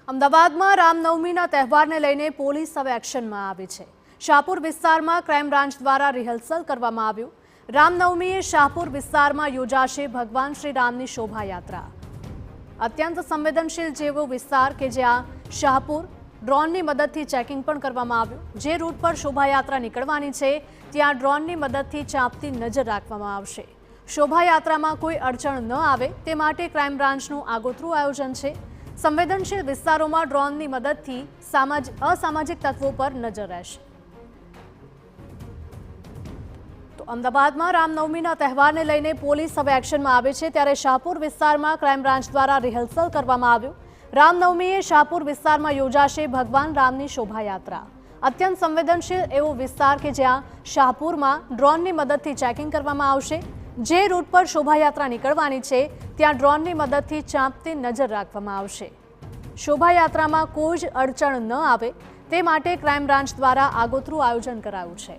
અમદાવાદમાં રામનવમીના તહેવારને લઈને પોલીસ હવે એક્શનમાં આવી છે। શાહપુર વિસ્તારમાં ક્રાઇમ બ્રાન્ચ દ્વારા રિહર્સલ કરવામાં આવ્યું। રામનવમીએ શાહપુર વિસ્તારમાં યોજાશે ભગવાન શ્રી રામની શોભાયાત્રા। અત્યંત સંવેદનશીલ જેવો વિસ્તાર કે જ્યાં શાહપુર ડ્રોનની મદદથી ચેકિંગ પણ કરવામાં આવ્યું। જે રૂટ પર શોભાયાત્રા નીકળવાની છે ત્યાં ડ્રોનની મદદથી ચાંપતી નજર રાખવામાં આવશે। શોભાયાત્રામાં કોઈ અડચણ ન આવે તે માટે ક્રાઇમ બ્રાન્ચનું આગોતરું આયોજન છે। સંવેદનશીલ વિસ્તારોમાં ડ્રોનની મદદથી અસામાજિક તત્વો પર નજર રહેશે। તો અમદાવાદમાં રામનવમીના તહેવારને લઈને પોલીસ હવે એક્શનમાં આવે છે, ત્યારે શાહપુર વિસ્તારમાં ક્રાઇમ બ્રાન્ચ દ્વારા રિહર્સલ કરવામાં આવ્યું। રામનવમીએ શાહપુર વિસ્તારમાં યોજાશે ભગવાન રામની શોભાયાત્રા। અત્યંત સંવેદનશીલ એવો વિસ્તાર કે જ્યાં શાહપુરમાં ડ્રોનની મદદથી ચેકિંગ કરવામાં આવશે। જે રૂટ પર શોભાયાત્રા નીકળવાની છે ત્યાં ડ્રોનની મદદથી ચાંપતી નજર રાખવામાં આવશે। શોભાયાત્રામાં કોઈ જ અડચણ ન આવે તે માટે ક્રાઇમ બ્રાન્ચ દ્વારા આગોતરું આયોજન કરાયું છે।